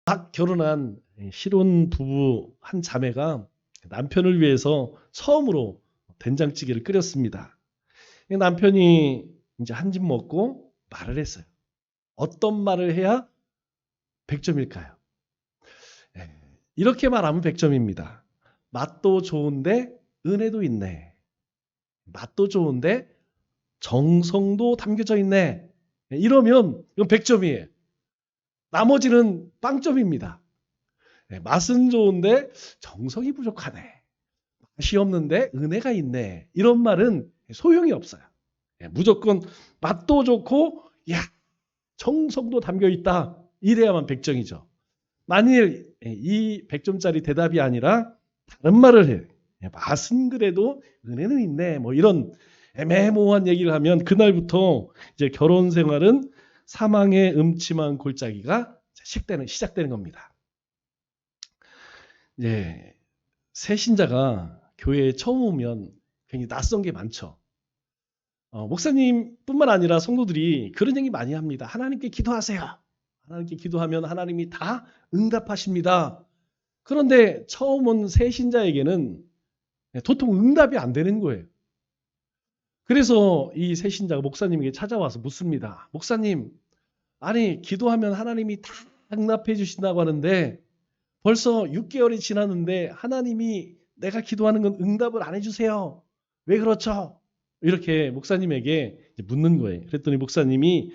막 결혼한 신혼 부부 한 자매가 남편을 위해서 처음으로 된장찌개를 끓였습니다. 남편이 이제 한 입 먹고 말을 했어요. 어떤 말을 해야 100점일까요? 이렇게 말하면 100점입니다. 맛도 좋은데 은혜도 있네. 맛도 좋은데 정성도 담겨져 있네. 이러면 이건 100점이에요. 나머지는 빵점입니다. 맛은 좋은데 정성이 부족하네. 맛이 없는데 은혜가 있네. 이런 말은 소용이 없어요. 무조건 맛도 좋고 야 정성도 담겨 있다. 이래야만 100점이죠. 만일 이 100점짜리 대답이 아니라 다른 말을 해요. 맛은 그래도 은혜는 있네. 뭐 이런 애매모호한 얘기를 하면 그날부터 이제 결혼 생활은 사망의 음침한 골짜기가 시작되는 겁니다. 이제 새 신자가 교회에 처음 오면 굉장히 낯선 게 많죠. 목사님뿐만 아니라 성도들이 그런 얘기 많이 합니다. 하나님께 기도하세요. 하나님께 기도하면 하나님이 다 응답하십니다. 그런데 처음 온 새 신자에게는 도통 응답이 안 되는 거예요. 그래서 이 새 신자가 목사님에게 찾아와서 묻습니다. 목사님, 아니 기도하면 하나님이 다 응답해 주신다고 하는데 벌써 6개월이 지났는데 하나님이 내가 기도하는 건 응답을 안 해주세요. 왜 그렇죠? 이렇게 목사님에게 묻는 거예요. 그랬더니 목사님이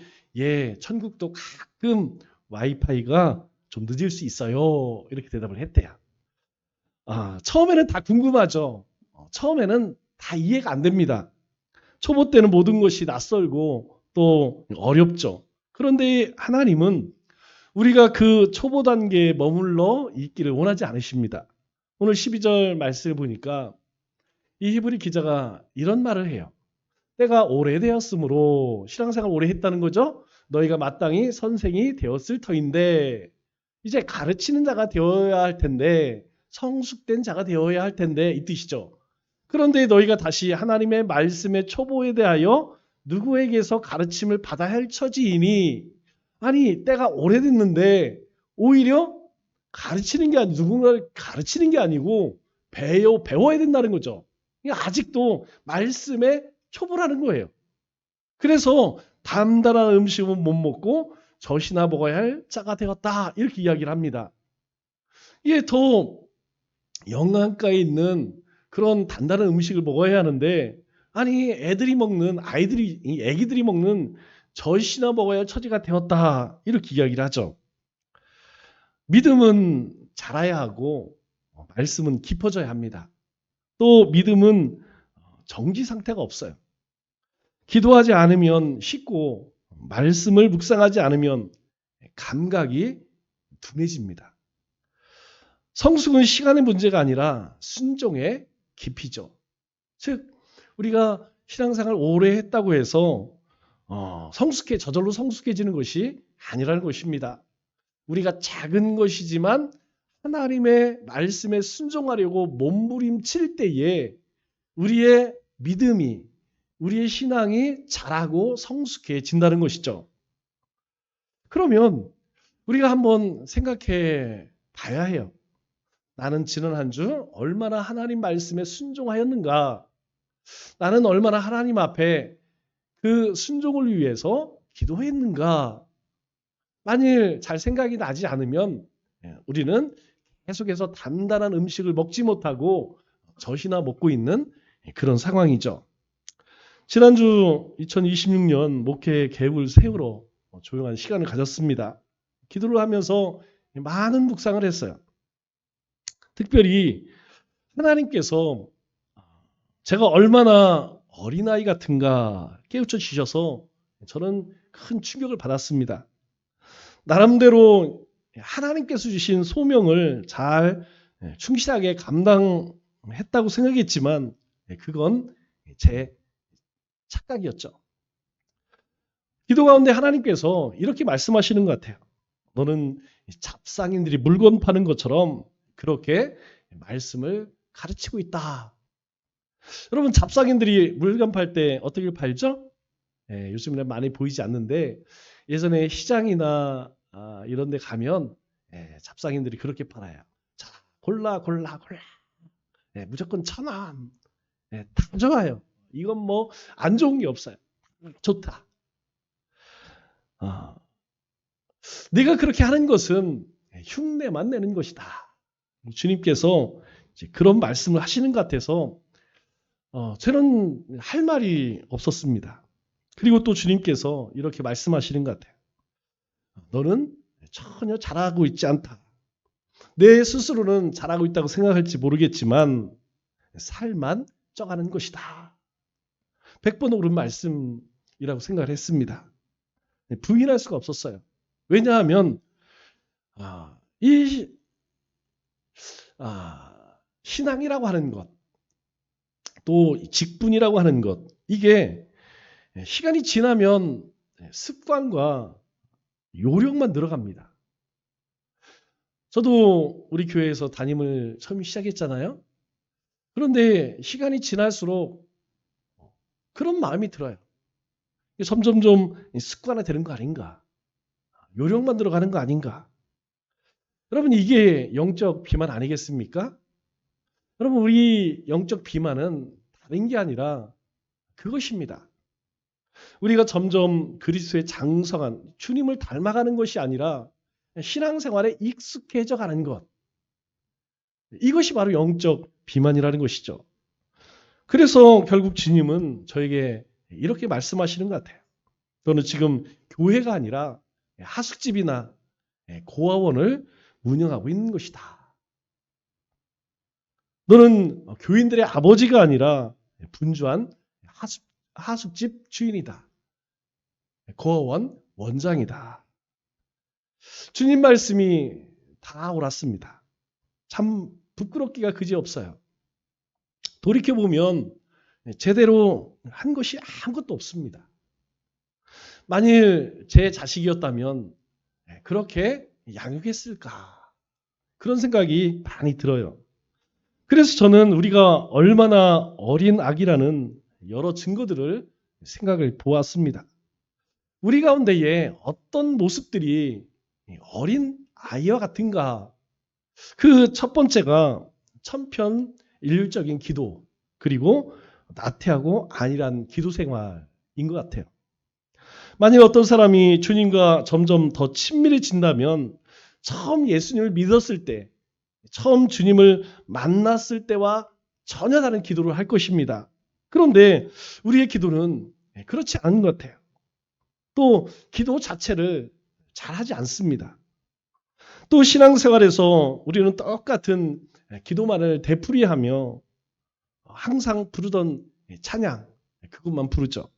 천국도 가끔 와이파이가 좀 늦을 수 있어요. 이렇게 대답을 했대요. 처음에는 다 궁금하죠. 처음에는 다 이해가 안 됩니다. 초보 때는 모든 것이 낯설고 또 어렵죠. 그런데 하나님은 우리가 그 초보 단계에 머물러 있기를 원하지 않으십니다. 오늘 12절 말씀을 보니까 이 히브리 기자가 이런 말을 해요. 때가 오래되었으므로 신앙생활 오래 했다는 거죠. 너희가 마땅히 선생이 되었을 터인데 이제 가르치는 자가 되어야 할 텐데 성숙된 자가 되어야 할 텐데 이 뜻이죠. 그런데 너희가 다시 하나님의 말씀의 초보에 대하여 누구에게서 가르침을 받아야 할 처지이니 아니 때가 오래됐는데 오히려 가르치는 게 아니고 누군가를 가르치는 게 아니고 배워야 된다는 거죠. 아직도 말씀에 초보라는 거예요. 그래서 담달한 음식은 못 먹고 젖이나 먹어야 할 자가 되었다. 이렇게 이야기를 합니다. 이게 더 영양가에 있는 그런 단단한 음식을 먹어야 하는데 아니 애기들이 먹는 젖이나 먹어야 할 처지가 되었다. 이렇게 이야기를 하죠. 믿음은 자라야 하고 말씀은 깊어져야 합니다. 또 믿음은 정지 상태가 없어요. 기도하지 않으면 쉽고 말씀을 묵상하지 않으면 감각이 둔해집니다. 성숙은 시간의 문제가 아니라 순종의 깊이죠. 즉 우리가 신앙생활 오래 했다고 해서 저절로 성숙해지는 것이 아니라는 것입니다. 우리가 작은 것이지만 하나님의 말씀에 순종하려고 몸부림칠 때에 우리의 믿음이 우리의 신앙이 자라고 성숙해진다는 것이죠. 그러면 우리가 한번 생각해 봐야 해요. 나는 지난 한 주 얼마나 하나님 말씀에 순종하였는가? 나는 얼마나 하나님 앞에 그 순종을 위해서 기도했는가? 만일 잘 생각이 나지 않으면 우리는 계속해서 단단한 음식을 먹지 못하고 젖이나 먹고 있는 그런 상황이죠. 지난주 2026년 목회 계획을 세우러 조용한 시간을 가졌습니다. 기도를 하면서 많은 묵상을 했어요. 특별히 하나님께서 제가 얼마나 어린아이 같은가 깨우쳐 주셔서 저는 큰 충격을 받았습니다. 나름대로 하나님께서 주신 소명을 잘 충실하게 감당했다고 생각했지만 그건 제 착각이었죠. 기도 가운데 하나님께서 이렇게 말씀하시는 것 같아요. 너는 잡상인들이 물건 파는 것처럼 그렇게 말씀을 가르치고 있다. 여러분 잡상인들이 물건 팔 때 어떻게 팔죠? 요즘에는 많이 보이지 않는데 예전에 시장이나 이런 데 가면 잡상인들이 그렇게 팔아요. 자, 골라. 무조건 1,000원. 다 좋아요. 이건 뭐 안 좋은 게 없어요. 좋다. 아, 내가 그렇게 하는 것은 흉내만 내는 것이다. 주님께서 이제 그런 말씀을 하시는 것 같아서 저는 할 말이 없었습니다. 그리고 또 주님께서 이렇게 말씀하시는 것 같아요. 너는 전혀 잘하고 있지 않다. 내 스스로는 잘하고 있다고 생각할지 모르겠지만 살만 쪄가는 것이다. 100번 옳은 말씀이라고 생각을 했습니다. 부인할 수가 없었어요. 왜냐하면 이 신앙이라고 하는 것, 또 직분이라고 하는 것, 이게 시간이 지나면 습관과 요령만 늘어갑니다. 저도 우리 교회에서 담임을 처음 시작했잖아요. 그런데 시간이 지날수록 그런 마음이 들어요. 점점점 습관화 되는 거 아닌가? 요령만 들어가는 거 아닌가? 여러분, 이게 영적 비만 아니겠습니까? 여러분, 우리 영적 비만은 다른 게 아니라 그것입니다. 우리가 점점 그리스도의 장성한 주님을 닮아가는 것이 아니라 신앙생활에 익숙해져 가는 것. 이것이 바로 영적 비만이라는 것이죠. 그래서 결국 주님은 저에게 이렇게 말씀하시는 것 같아요. 너는 지금 교회가 아니라 하숙집이나 고아원을 운영하고 있는 것이다. 너는 교인들의 아버지가 아니라 분주한 하숙집 주인이다. 고아원 원장이다. 주님 말씀이 다 옳았습니다. 참 부끄럽기가 그지없어요. 돌이켜보면 제대로 한 것이 아무것도 없습니다. 만일 제 자식이었다면 그렇게 양육했을까? 그런 생각이 많이 들어요. 그래서 저는 우리가 얼마나 어린 아기라는 여러 증거들을 생각을 보았습니다. 우리 가운데에 어떤 모습들이 어린 아이와 같은가? 그 첫 번째가 천편일률적인 기도, 그리고 나태하고 안일한 기도 생활인 것 같아요. 만일 어떤 사람이 주님과 점점 더 친밀해진다면 처음 예수님을 믿었을 때, 처음 주님을 만났을 때와 전혀 다른 기도를 할 것입니다. 그런데 우리의 기도는 그렇지 않은 것 같아요. 또 기도 자체를 잘하지 않습니다. 또 신앙생활에서 우리는 똑같은 기도만을 되풀이하며 항상 부르던 찬양, 그것만 부르죠.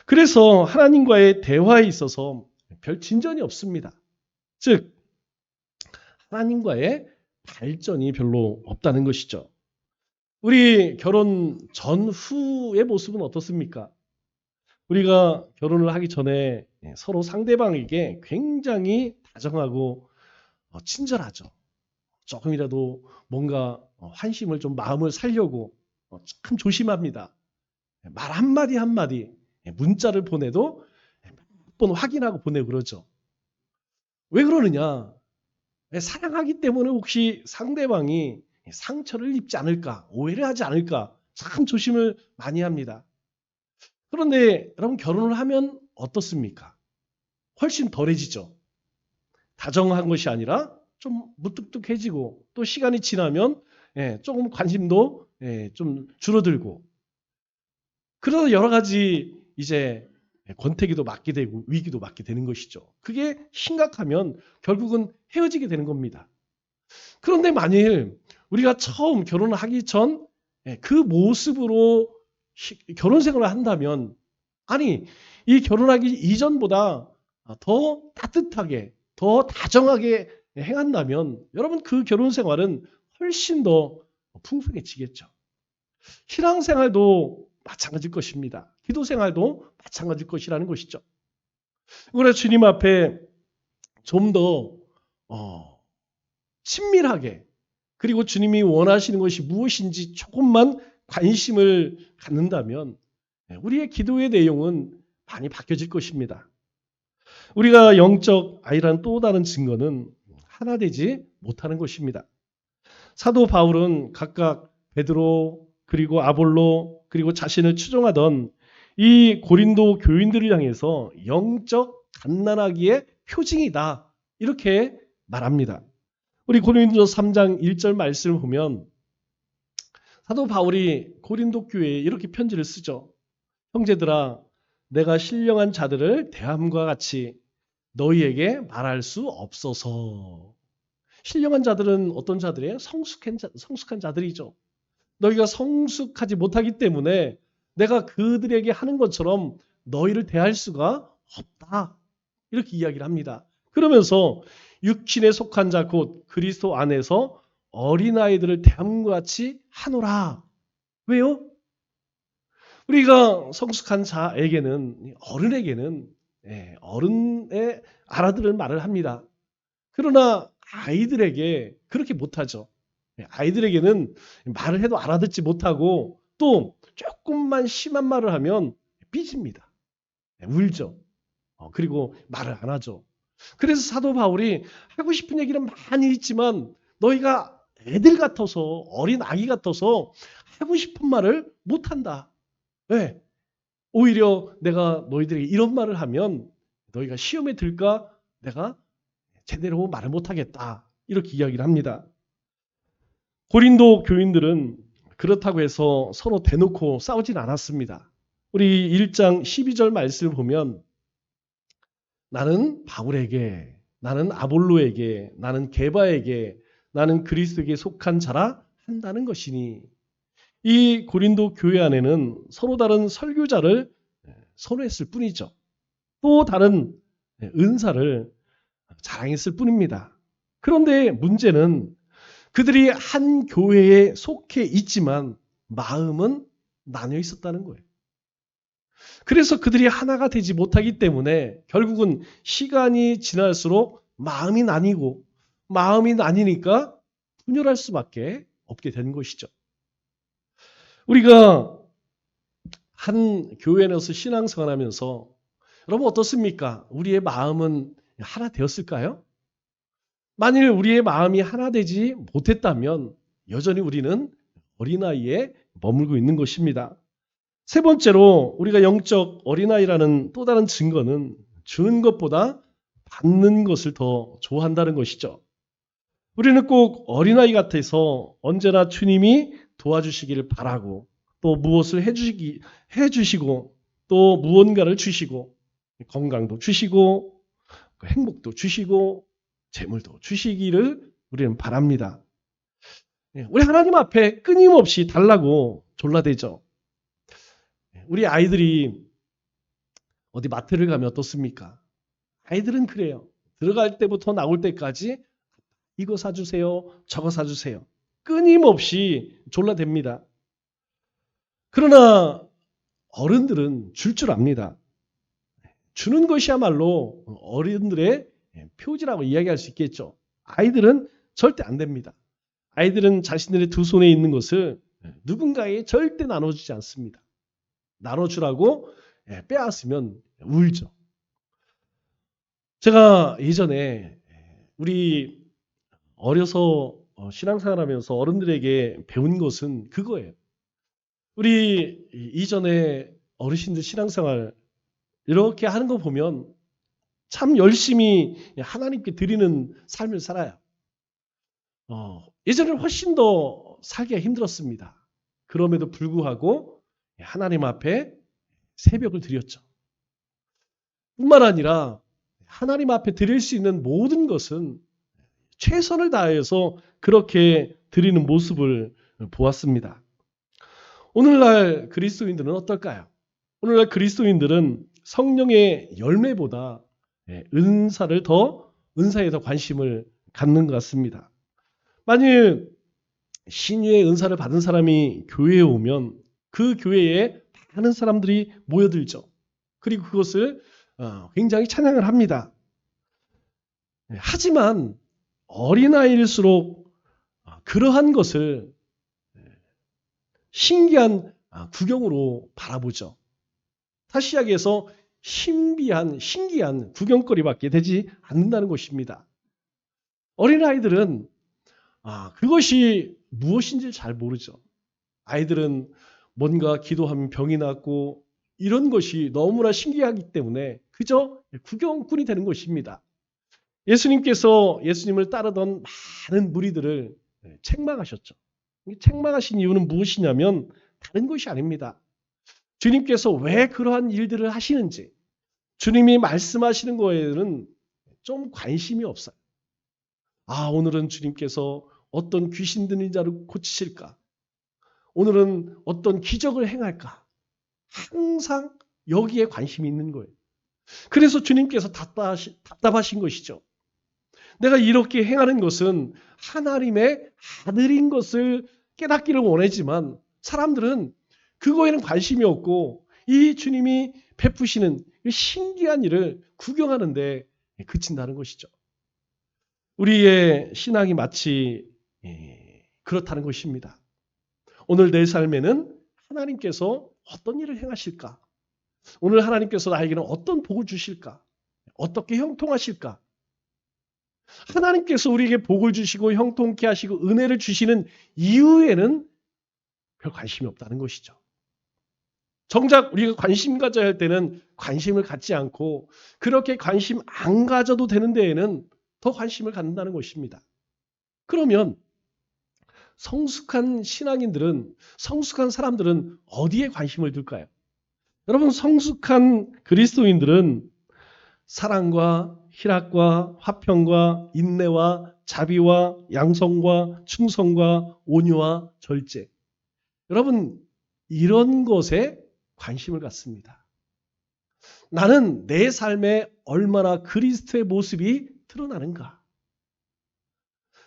그래서 하나님과의 대화에 있어서 별 진전이 없습니다. 즉 하나님과의 발전이 별로 없다는 것이죠. 우리 결혼 전후의 모습은 어떻습니까? 우리가 결혼을 하기 전에 서로 상대방에게 굉장히 다정하고 친절하죠. 조금이라도 뭔가 환심을 좀 마음을 살려고 참 조심합니다. 말 한마디 한마디, 문자를 보내도 몇 번 확인하고 보내고 그러죠. 왜 그러느냐? 사랑하기 때문에 혹시 상대방이 상처를 입지 않을까, 오해를 하지 않을까 참 조심을 많이 합니다. 그런데 여러분, 결혼을 하면 어떻습니까? 훨씬 덜해지죠. 다정한 것이 아니라 좀 무뚝뚝해지고, 또 시간이 지나면 조금 관심도 좀 줄어들고, 그러다 여러 가지 이제 권태기도 맞게 되고 위기도 맞게 되는 것이죠. 그게 심각하면 결국은 헤어지게 되는 겁니다. 그런데 만일 우리가 처음 결혼을 하기 전 그 모습으로 결혼 생활을 한다면, 아니 이 결혼하기 이전보다 더 따뜻하게, 더 다정하게 행한다면 여러분, 그 결혼 생활은 훨씬 더 풍성해지겠죠. 신앙생활도 마찬가지일 것입니다. 기도 생활도 마찬가지일 것이라는 것이죠. 그래서 주님 앞에 좀 더 친밀하게, 그리고 주님이 원하시는 것이 무엇인지 조금만 관심을 갖는다면 우리의 기도의 내용은 많이 바뀌어질 것입니다. 우리가 영적 아이라는 또 다른 증거는 하나 되지 못하는 것입니다. 사도 바울은 각각 베드로 그리고 아볼로 그리고 자신을 추종하던 이 고린도 교인들을 향해서 영적 갓난아기의 표징이다. 이렇게 말합니다. 우리 고린도서 3장 1절 말씀을 보면 사도 바울이 고린도 교회에 이렇게 편지를 쓰죠. 형제들아, 내가 신령한 자들을 대함과 같이 너희에게 말할 수 없어서. 신령한 자들은 어떤 자들이에요? 성숙한 자들이죠. 너희가 성숙하지 못하기 때문에 내가 그들에게 하는 것처럼 너희를 대할 수가 없다. 이렇게 이야기를 합니다. 그러면서 육신에 속한 자 곧 그리스도 안에서 어린아이들을 대함과 같이 하노라. 왜요? 우리가 성숙한 자에게는 어른에게는 어른의 알아들을 말을 합니다. 그러나 아이들에게 그렇게 못하죠. 아이들에게는 말을 해도 알아듣지 못하고 또 조금만 심한 말을 하면 삐집니다. 울죠. 그리고 말을 안 하죠. 그래서 사도 바울이 하고 싶은 얘기는 많이 있지만 너희가 애들 같아서 어린 아기 같아서 하고 싶은 말을 못한다. 왜? 오히려 내가 너희들에게 이런 말을 하면 너희가 시험에 들까 내가 제대로 말을 못하겠다. 이렇게 이야기를 합니다. 고린도 교인들은 그렇다고 해서 서로 대놓고 싸우진 않았습니다. 우리 1장 12절 말씀을 보면 나는 바울에게, 나는 아볼로에게, 나는 게바에게, 나는 그리스도에게 속한 자라 한다는 것이니 이 고린도 교회 안에는 서로 다른 설교자를 선호했을 뿐이죠. 또 다른 은사를 자랑했을 뿐입니다. 그런데 문제는 그들이 한 교회에 속해 있지만 마음은 나뉘어 있었다는 거예요. 그래서 그들이 하나가 되지 못하기 때문에 결국은 시간이 지날수록 마음이 나뉘고 마음이 나뉘니까 분열할 수밖에 없게 된 것이죠. 우리가 한 교회에 넣어서 신앙생활하면서 여러분 어떻습니까? 우리의 마음은 하나 되었을까요? 만일 우리의 마음이 하나 되지 못했다면 여전히 우리는 어린아이에 머물고 있는 것입니다. 세 번째로 우리가 영적 어린아이라는 또 다른 증거는 주는 것보다 받는 것을 더 좋아한다는 것이죠. 우리는 꼭 어린아이 같아서 언제나 주님이 도와주시기를 바라고 또 무엇을 해주시고 또 무언가를 주시고 건강도 주시고 행복도 주시고 재물도 주시기를 우리는 바랍니다. 우리 하나님 앞에 끊임없이 달라고 졸라대죠. 우리 아이들이 어디 마트를 가면 어떻습니까? 아이들은 그래요. 들어갈 때부터 나올 때까지 이거 사주세요. 저거 사주세요. 끊임없이 졸라댑니다. 그러나 어른들은 줄 줄 압니다. 주는 것이야말로 어른들의 표지라고 이야기할 수 있겠죠. 아이들은 절대 안 됩니다. 아이들은 자신들의 두 손에 있는 것을 누군가에게 절대 나눠주지 않습니다. 나눠주라고 빼앗으면 울죠. 제가 예전에 우리 어려서 신앙생활하면서 어른들에게 배운 것은 그거예요. 우리 이전에 어르신들 신앙생활 이렇게 하는 거 보면 참 열심히 하나님께 드리는 삶을 살아요. 예전에는 훨씬 더 살기가 힘들었습니다. 그럼에도 불구하고 하나님 앞에 새벽을 드렸죠. 뿐만 아니라 하나님 앞에 드릴 수 있는 모든 것은 최선을 다해서 그렇게 드리는 모습을 보았습니다. 오늘날 그리스도인들은 어떨까요? 오늘날 그리스도인들은 성령의 열매보다 은사에 더 관심을 갖는 것 같습니다. 만일 신유의 은사를 받은 사람이 교회에 오면 그 교회에 많은 사람들이 모여들죠. 그리고 그것을 굉장히 찬양을 합니다. 하지만 어린아이일수록 그러한 것을 신기한 구경으로 바라보죠. 다시 이야기해서 신기한 구경거리밖에 되지 않는다는 것입니다. 어린아이들은 그것이 무엇인지 잘 모르죠. 아이들은 뭔가 기도하면 병이 낫고 이런 것이 너무나 신기하기 때문에 그저 구경꾼이 되는 것입니다. 예수님을 따르던 많은 무리들을 책망하셨죠. 책망하신 이유는 무엇이냐면 다른 것이 아닙니다. 주님께서 왜 그러한 일들을 하시는지, 주님이 말씀하시는 거에는 좀 관심이 없어요. 오늘은 주님께서 어떤 귀신 들린 자를 고치실까? 오늘은 어떤 기적을 행할까? 항상 여기에 관심이 있는 거예요. 그래서 주님께서 답답하신 것이죠. 내가 이렇게 행하는 것은 하나님의 아들인 것을 깨닫기를 원하지만 사람들은 그거에는 관심이 없고 이 주님이 베푸시는 신기한 일을 구경하는데 그친다는 것이죠. 우리의 신앙이 마치 그렇다는 것입니다. 오늘 내 삶에는 하나님께서 어떤 일을 행하실까? 오늘 하나님께서 나에게는 어떤 복을 주실까? 어떻게 형통하실까? 하나님께서 우리에게 복을 주시고 형통케 하시고 은혜를 주시는 이유에는 별 관심이 없다는 것이죠. 정작 우리가 관심 가져야 할 때는 관심을 갖지 않고 그렇게 관심 안 가져도 되는 데에는 더 관심을 갖는다는 것입니다. 그러면 성숙한 신앙인들은, 성숙한 사람들은 어디에 관심을 둘까요? 여러분, 성숙한 그리스도인들은 사랑과 희락과 화평과 인내와 자비와 양성과 충성과 온유와 절제. 여러분, 이런 것에 관심을 갖습니다. 나는 내 삶에 얼마나 그리스도의 모습이 드러나는가?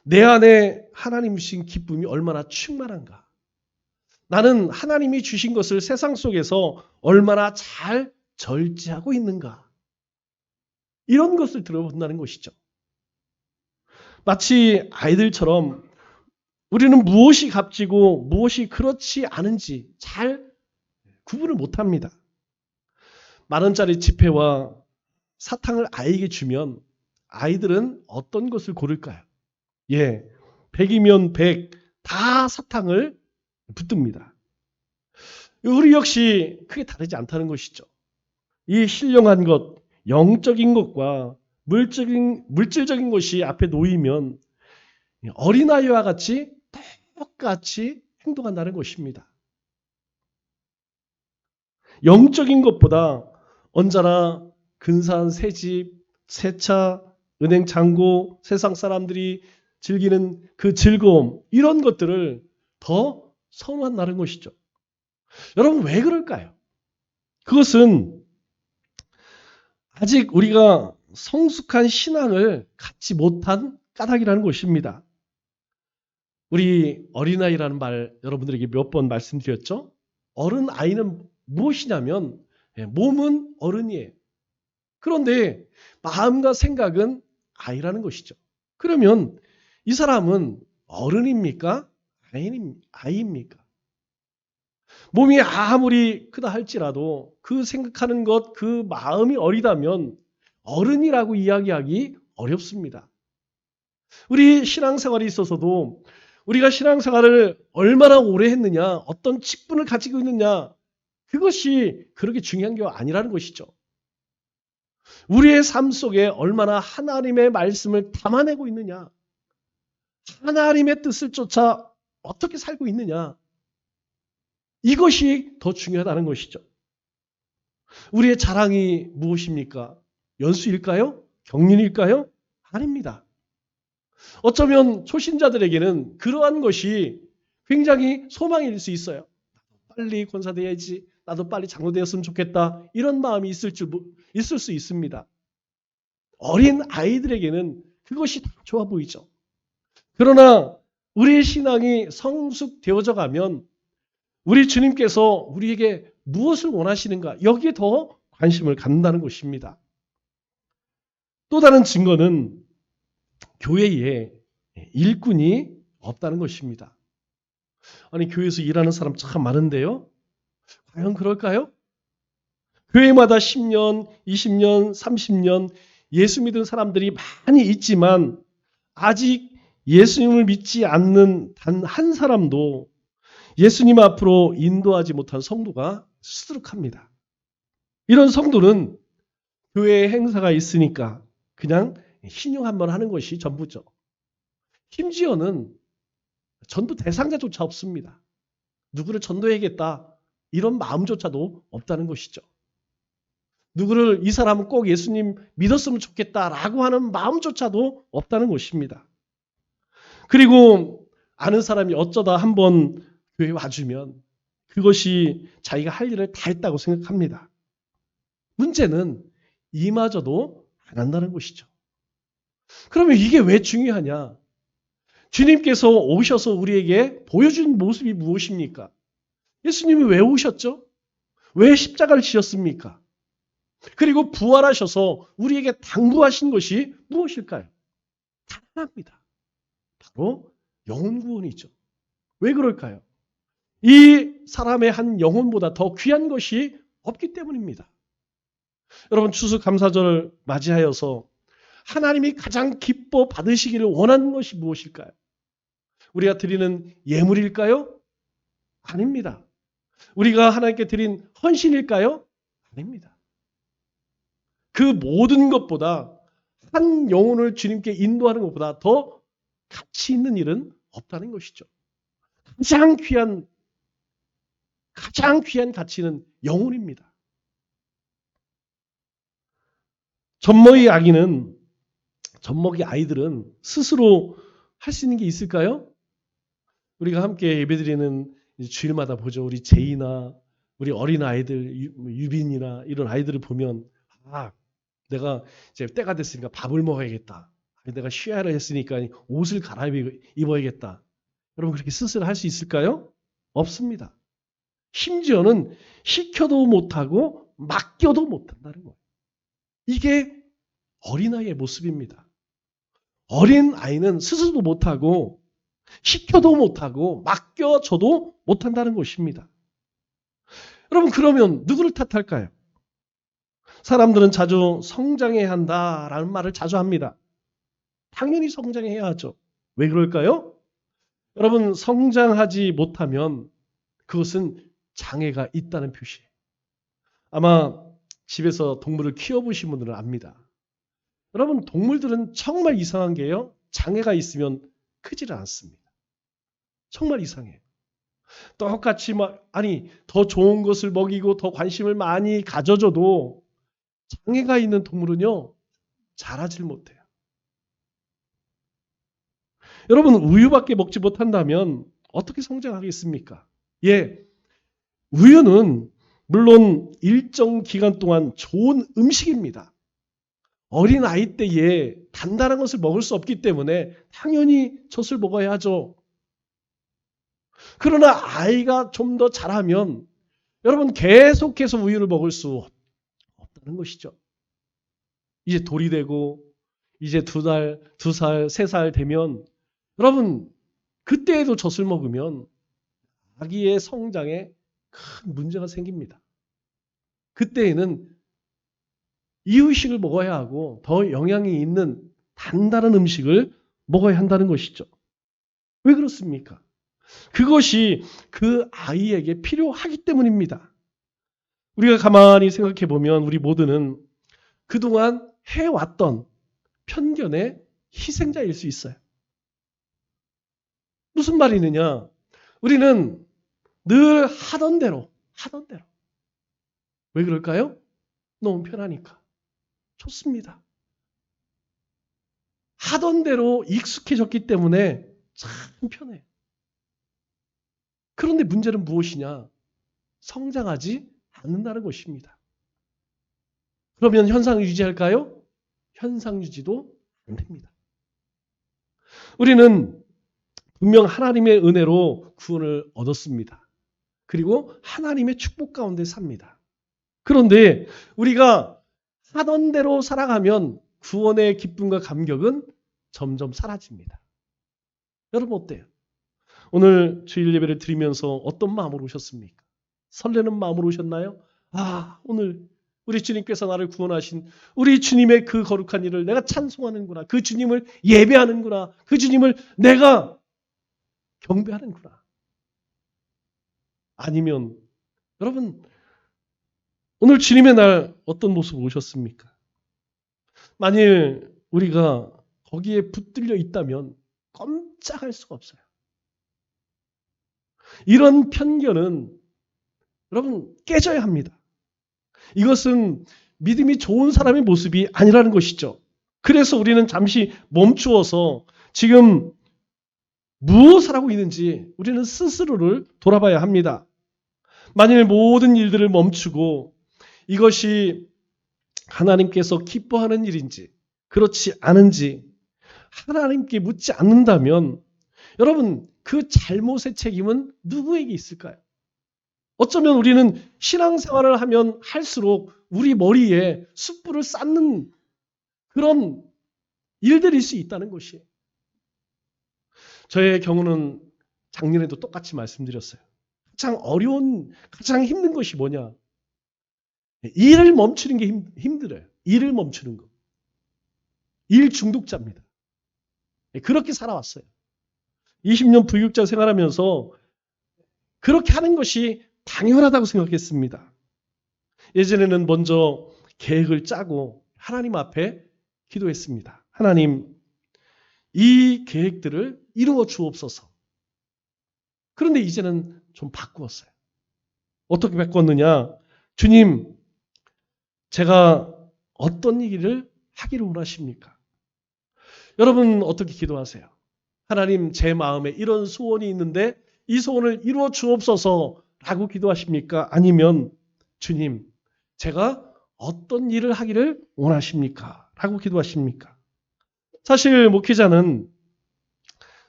내 안에 하나님 주신 기쁨이 얼마나 충만한가? 나는 하나님이 주신 것을 세상 속에서 얼마나 잘 절제하고 있는가? 이런 것을 들어본다는 것이죠. 마치 아이들처럼 우리는 무엇이 값지고 무엇이 그렇지 않은지 잘 구분을 못합니다. 10,000원짜리 지폐와 사탕을 아이에게 주면 아이들은 어떤 것을 고를까요? 100이면 100, 다 사탕을 붙듭니다. 우리 역시 크게 다르지 않다는 것이죠. 이 신령한 것, 영적인 것과 물질적인 것이 앞에 놓이면 어린아이와 같이 똑같이 행동한다는 것입니다. 영적인 것보다 언제나 근사한 새 집, 새 차, 은행 잔고, 세상 사람들이 즐기는 그 즐거움, 이런 것들을 더 선호한다는 것이죠. 여러분, 왜 그럴까요? 그것은 아직 우리가 성숙한 신앙을 갖지 못한 까닭이라는 것입니다. 우리 어린아이라는 말 여러분들에게 몇 번 말씀드렸죠? 어른아이는 무엇이냐면 몸은 어른이에요. 그런데 마음과 생각은 아이라는 것이죠. 그러면 이 사람은 어른입니까? 아이입니까? 몸이 아무리 크다 할지라도 그 생각하는 것, 그 마음이 어리다면 어른이라고 이야기하기 어렵습니다. 우리 신앙생활에 있어서도 우리가 신앙생활을 얼마나 오래 했느냐, 어떤 직분을 가지고 있느냐, 그것이 그렇게 중요한 게 아니라는 것이죠. 우리의 삶 속에 얼마나 하나님의 말씀을 담아내고 있느냐, 하나님의 뜻을 쫓아 어떻게 살고 있느냐, 이것이 더 중요하다는 것이죠. 우리의 자랑이 무엇입니까? 연수일까요? 경륜일까요? 아닙니다. 어쩌면 초신자들에게는 그러한 것이 굉장히 소망일 수 있어요. 빨리 권사돼야지, 나도 빨리 장로되었으면 좋겠다, 이런 마음이 있을 수 있습니다. 어린 아이들에게는 그것이 다 좋아 보이죠. 그러나 우리의 신앙이 성숙되어져 가면 우리 주님께서 우리에게 무엇을 원하시는가, 여기에 더 관심을 갖는다는 것입니다. 또 다른 증거는 교회에 일꾼이 없다는 것입니다. 아니, 교회에서 일하는 사람 참 많은데요. 과연 그럴까요? 교회마다 10년, 20년, 30년 예수 믿은 사람들이 많이 있지만 아직 예수님을 믿지 않는 단 한 사람도 예수님 앞으로 인도하지 못한 성도가 수두룩합니다. 이런 성도는 교회에 행사가 있으니까 그냥 신용 한번 하는 것이 전부죠. 심지어는 전도 대상자조차 없습니다. 누구를 전도해야겠다 이런 마음조차도 없다는 것이죠. 누구를 이 사람은 꼭 예수님 믿었으면 좋겠다라고 하는 마음조차도 없다는 것입니다. 그리고 아는 사람이 어쩌다 한번 교회에 와주면 그것이 자기가 할 일을 다 했다고 생각합니다. 문제는 이마저도 안 한다는 것이죠. 그러면 이게 왜 중요하냐? 주님께서 오셔서 우리에게 보여준 모습이 무엇입니까? 예수님이 왜 오셨죠? 왜 십자가를 지셨습니까? 그리고 부활하셔서 우리에게 당부하신 것이 무엇일까요? 다 하나입니다. 바로 영혼 구원이죠. 왜 그럴까요? 이 사람의 한 영혼보다 더 귀한 것이 없기 때문입니다. 여러분 추수감사절을 맞이하여서 하나님이 가장 기뻐 받으시기를 원하는 것이 무엇일까요? 우리가 드리는 예물일까요? 아닙니다. 우리가 하나님께 드린 헌신일까요? 아닙니다. 그 모든 것보다 한 영혼을 주님께 인도하는 것보다 더 가치 있는 일은 없다는 것이죠. 가장 귀한 가치는 영혼입니다. 젖먹이 아이들은 스스로 할 수 있는 게 있을까요? 우리가 함께 예배드리는 주일마다 보죠. 우리 제이나 우리 어린 아이들, 유빈이나 이런 아이들을 보면 내가 이제 때가 됐으니까 밥을 먹어야겠다. 내가 쉬야를 했으니까 옷을 갈아입어야겠다. 여러분 그렇게 스스로 할 수 있을까요? 없습니다. 심지어는 시켜도 못하고 맡겨도 못한다는 거예요. 이게 어린아이의 모습입니다. 어린아이는 스스로도 못하고 시켜도 못하고 맡겨줘도 못한다는 것입니다. 여러분 그러면 누구를 탓할까요? 사람들은 자주 성장해야 한다라는 말을 자주 합니다. 당연히 성장해야 하죠. 왜 그럴까요? 여러분 성장하지 못하면 그것은 장애가 있다는 표시예요. 아마 집에서 동물을 키워보신 분들은 압니다. 여러분 동물들은 정말 이상한 게요. 장애가 있으면 크지를 않습니다. 정말 이상해요. 똑같이 더 좋은 것을 먹이고 더 관심을 많이 가져줘도 장애가 있는 동물은요. 자라질 못해요. 여러분 우유밖에 먹지 못한다면 어떻게 성장하겠습니까? 우유는 물론 일정 기간 동안 좋은 음식입니다. 어린 아이 때에 단단한 것을 먹을 수 없기 때문에 당연히 젖을 먹어야 하죠. 그러나 아이가 좀 더 자라면 여러분 계속해서 우유를 먹을 수 없다는 것이죠. 이제 돌이 되고 이제 2살, 3살 되면 여러분 그때에도 젖을 먹으면 아기의 성장에 큰 문제가 생깁니다. 그때에는 이유식을 먹어야 하고 더 영양이 있는 단단한 음식을 먹어야 한다는 것이죠. 왜 그렇습니까? 그것이 그 아이에게 필요하기 때문입니다. 우리가 가만히 생각해 보면 우리 모두는 그동안 해왔던 편견의 희생자일 수 있어요. 무슨 말이느냐? 우리는 늘 하던 대로. 왜 그럴까요? 너무 편하니까. 좋습니다. 하던 대로 익숙해졌기 때문에 참 편해요. 그런데 문제는 무엇이냐? 성장하지 않는다는 것입니다. 그러면 현상 유지할까요? 현상 유지도 안 됩니다. 우리는 분명 하나님의 은혜로 구원을 얻었습니다. 그리고 하나님의 축복 가운데 삽니다. 그런데 우리가 하던 대로 살아가면 구원의 기쁨과 감격은 점점 사라집니다. 여러분 어때요? 오늘 주일 예배를 드리면서 어떤 마음으로 오셨습니까? 설레는 마음으로 오셨나요? 오늘 우리 주님께서 나를 구원하신 우리 주님의 그 거룩한 일을 내가 찬송하는구나. 그 주님을 예배하는구나. 그 주님을 내가 경배하는구나. 아니면 여러분 오늘 주님의 날 어떤 모습 오셨습니까? 만일 우리가 거기에 붙들려 있다면 꼼짝할 수가 없어요. 이런 편견은 여러분 깨져야 합니다. 이것은 믿음이 좋은 사람의 모습이 아니라는 것이죠. 그래서 우리는 잠시 멈추어서 지금 무엇을 하고 있는지 우리는 스스로를 돌아봐야 합니다. 만일 모든 일들을 멈추고 이것이 하나님께서 기뻐하는 일인지 그렇지 않은지 하나님께 묻지 않는다면 여러분 그 잘못의 책임은 누구에게 있을까요? 어쩌면 우리는 신앙생활을 하면 할수록 우리 머리에 숯불을 쌓는 그런 일들일 수 있다는 것이에요. 저의 경우는 작년에도 똑같이 말씀드렸어요. 가장 어려운, 가장 힘든 것이 뭐냐? 일을 멈추는 게 힘들어요. 일을 멈추는 거. 일 중독자입니다. 그렇게 살아왔어요. 20년 부육자 생활하면서 그렇게 하는 것이 당연하다고 생각했습니다. 예전에는 먼저 계획을 짜고 하나님 앞에 기도했습니다. 하나님, 이 계획들을 이루어 주옵소서. 그런데 이제는 좀 바꾸었어요. 어떻게 바꿨느냐? 주님, 제가 어떤 일을 하기를 원하십니까? 여러분 어떻게 기도하세요? 하나님, 제 마음에 이런 소원이 있는데 이 소원을 이루어 주옵소서 라고 기도하십니까? 아니면 주님, 제가 어떤 일을 하기를 원하십니까? 라고 기도하십니까? 사실 목회자는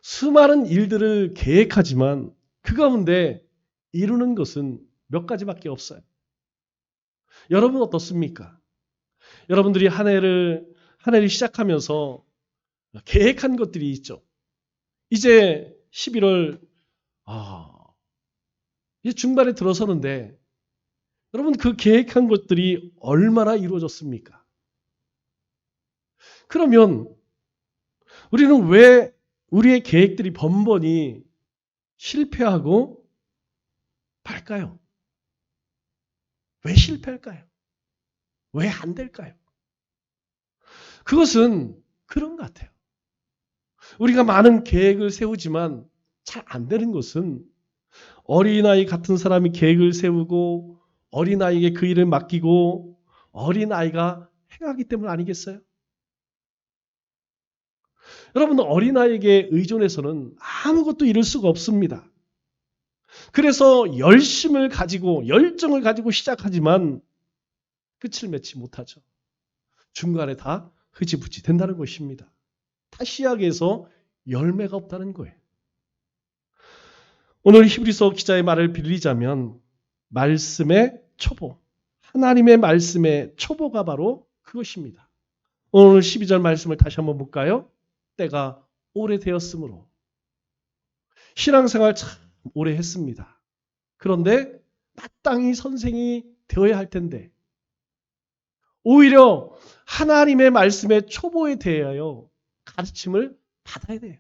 수많은 일들을 계획하지만 그 가운데 이루는 것은 몇 가지밖에 없어요. 여러분 어떻습니까? 여러분들이 한 해를 시작하면서 계획한 것들이 있죠. 이제 11월 이제 중반에 들어서는데 여러분 그 계획한 것들이 얼마나 이루어졌습니까? 그러면 우리는 왜 우리의 계획들이 번번이 실패하고 말까요? 왜 실패할까요? 왜 안 될까요? 그것은 그런 것 같아요. 우리가 많은 계획을 세우지만 잘 안 되는 것은 어린아이 같은 사람이 계획을 세우고 어린아이에게 그 일을 맡기고 어린아이가 행하기 때문 아니겠어요? 여러분 어린아이에게 의존해서는 아무것도 이룰 수가 없습니다. 그래서 열심을 가지고 열정을 가지고 시작하지만 끝을 맺지 못하죠. 중간에 다 흐지부지 된다는 것입니다. 다시 시작해서 열매가 없다는 거예요. 오늘 히브리서 기자의 말을 빌리자면 말씀의 초보, 하나님의 말씀의 초보가 바로 그것입니다. 오늘 12절 말씀을 다시 한번 볼까요? 때가 오래되었으므로. 신앙생활 참 오래 했습니다. 그런데 마땅히 선생이 되어야 할 텐데 오히려 하나님의 말씀의 초보에 대하여 가르침을 받아야 돼요.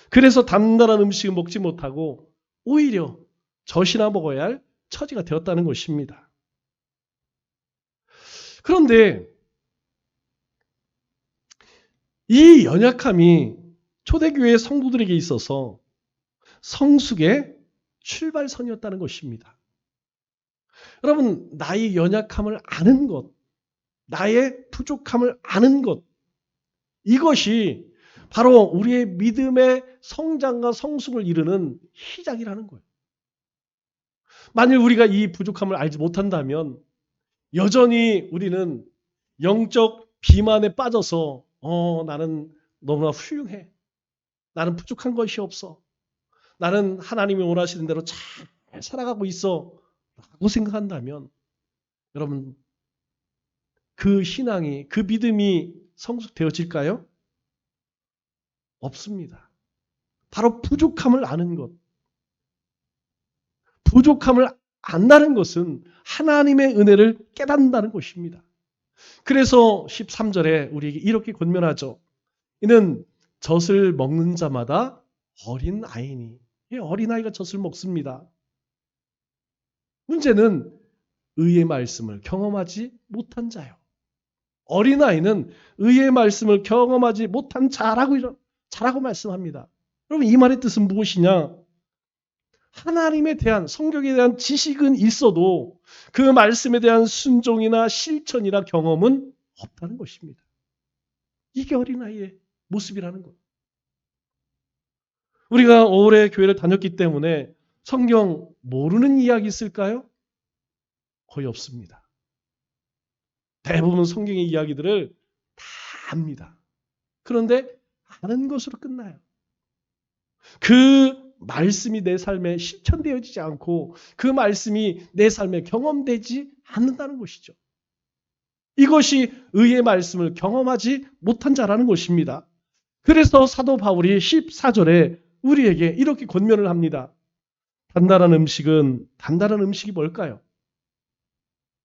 그래서 단단한 음식을 먹지 못하고 오히려 젖이나 먹어야 할 처지가 되었다는 것입니다. 그런데 이 연약함이 초대교회 성도들에게 있어서 성숙의 출발선이었다는 것입니다. 여러분, 나의 연약함을 아는 것, 나의 부족함을 아는 것, 이것이 바로 우리의 믿음의 성장과 성숙을 이루는 시작이라는 거예요. 만일 우리가 이 부족함을 알지 못한다면 여전히 우리는 영적 비만에 빠져서 나는 너무나 훌륭해. 나는 부족한 것이 없어. 나는 하나님이 원하시는 대로 잘 살아가고 있어. 라고 생각한다면 여러분 그 신앙이 그 믿음이 성숙되어질까요? 없습니다. 바로 부족함을 아는 것. 부족함을 안다는 것은 하나님의 은혜를 깨닫는다는 것입니다. 그래서 13절에 우리에게 이렇게 권면하죠. 이는 젖을 먹는 자마다 어린 아이니. 어린아이가 젖을 먹습니다. 문제는 의의 말씀을 경험하지 못한 자요. 어린아이는 의의 말씀을 경험하지 못한 자라고 말씀합니다. 여러분, 이 말의 뜻은 무엇이냐? 하나님에 대한, 성경에 대한 지식은 있어도 그 말씀에 대한 순종이나 실천이나 경험은 없다는 것입니다. 이게 어린아이의 모습이라는 것. 우리가 오래 교회를 다녔기 때문에 성경 모르는 이야기 있을까요? 거의 없습니다. 대부분 성경의 이야기들을 다 압니다. 그런데 아는 것으로 끝나요. 그 말씀이 내 삶에 실천되어지지 않고 그 말씀이 내 삶에 경험되지 않는다는 것이죠. 이것이 의의 말씀을 경험하지 못한 자라는 것입니다. 그래서 사도 바울이 14절에 우리에게 이렇게 권면을 합니다. 단단한 음식이 뭘까요?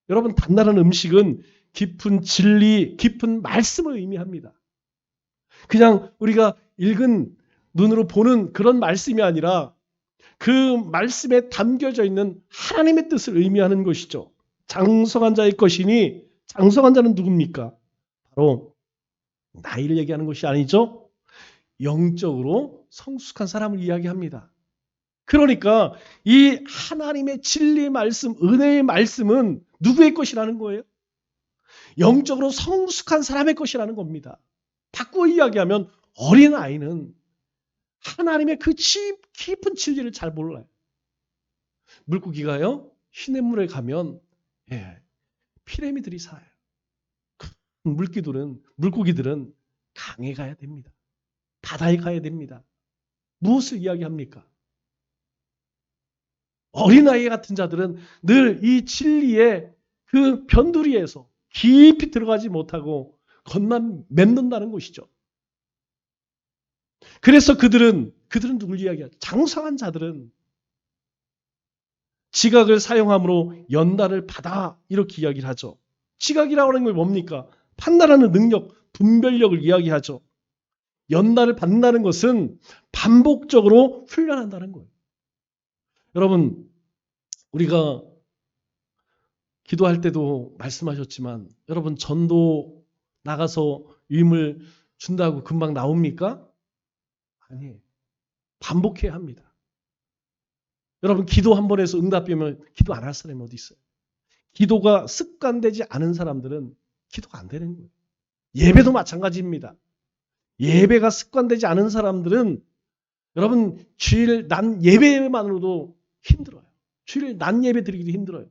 여러분, 단단한 음식은 깊은 진리, 깊은 말씀을 의미합니다. 그냥 우리가 읽은 눈으로 보는 그런 말씀이 아니라 그 말씀에 담겨져 있는 하나님의 뜻을 의미하는 것이죠. 장성한 자의 것이니, 장성한 자는 누굽니까? 바로 나이를 얘기하는 것이 아니죠. 영적으로 성숙한 사람을 이야기합니다. 그러니까 이 하나님의 진리의 말씀, 은혜의 말씀은 누구의 것이라는 거예요? 영적으로 성숙한 사람의 것이라는 겁니다. 바꾸어 이야기하면 어린아이는 하나님의 그 깊은 진리를 잘 몰라요. 물고기가요, 시냇물에 가면 피라미들이 살아요. 물고기들은 강에 가야 됩니다. 바다에 가야 됩니다. 무엇을 이야기합니까? 어린아이 같은 자들은 늘 이 진리의 그 변두리에서 깊이 들어가지 못하고 겉만 맴돈다는 것이죠. 그래서 그들은 누굴 이야기하죠? 장성한 자들은 지각을 사용함으로 연단을 받아, 이렇게 이야기를 하죠. 지각이라고 하는 건 뭡니까? 판단하는 능력, 분별력을 이야기하죠. 연단을 받는다는 것은 반복적으로 훈련한다는 거예요. 여러분, 우리가 기도할 때도 말씀하셨지만 여러분, 전도 나가서 유임을 준다고 금방 나옵니까? 아니에요. 반복해야 합니다. 여러분, 기도 한 번 해서 응답되면 기도 안 할 사람이 어디 있어요? 기도가 습관되지 않은 사람들은 기도가 안 되는 거예요. 예배도 마찬가지입니다. 예배가 습관되지 않은 사람들은 여러분, 주일 낮 예배만으로도 힘들어요. 주일 낮 예배 드리기도 힘들어요.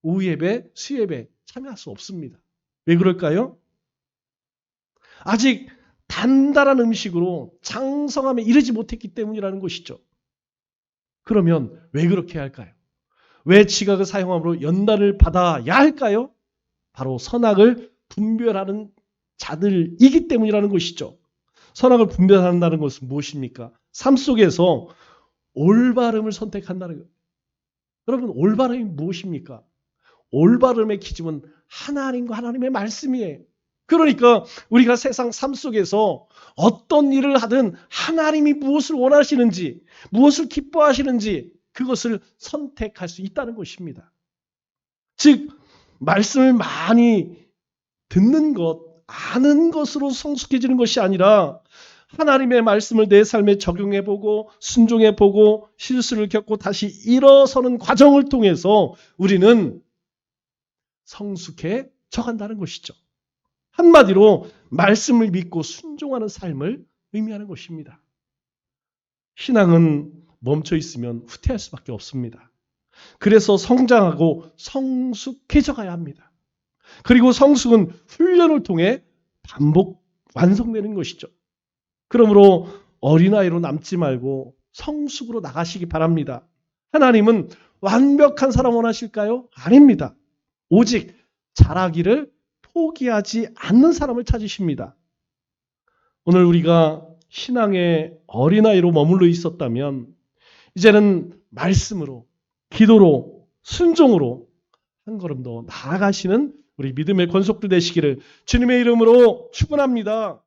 오후 예배, 수예배 참여할 수 없습니다. 왜 그럴까요? 아직 단단한 음식으로 장성함에 이르지 못했기 때문이라는 것이죠. 그러면 왜 그렇게 해야 할까요? 왜 지각을 사용함으로 연단을 받아야 할까요? 바로 선악을 분별하는 자들이기 때문이라는 것이죠. 선악을 분별한다는 것은 무엇입니까? 삶 속에서 올바름을 선택한다는 거예요. 여러분, 올바름이 무엇입니까? 올바름의 기준은 하나님과 하나님의 말씀이에요. 그러니까 우리가 세상 삶 속에서 어떤 일을 하든 하나님이 무엇을 원하시는지, 무엇을 기뻐하시는지 그것을 선택할 수 있다는 것입니다. 즉, 말씀을 많이 듣는 것, 아는 것으로 성숙해지는 것이 아니라 하나님의 말씀을 내 삶에 적용해보고 순종해보고 실수를 겪고 다시 일어서는 과정을 통해서 우리는 성숙해져 간다는 것이죠. 한마디로 말씀을 믿고 순종하는 삶을 의미하는 것입니다. 신앙은 멈춰 있으면 후퇴할 수밖에 없습니다. 그래서 성장하고 성숙해져 가야 합니다. 그리고 성숙은 훈련을 통해 반복 완성되는 것이죠. 그러므로 어린아이로 남지 말고 성숙으로 나가시기 바랍니다. 하나님은 완벽한 사람 원하실까요? 아닙니다. 오직 자라기를 포기하지 않는 사람을 찾으십니다. 오늘 우리가 신앙의 어린아이로 머물러 있었다면 이제는 말씀으로, 기도로, 순종으로 한 걸음 더 나아가시는 우리 믿음의 권속들 되시기를 주님의 이름으로 축원합니다.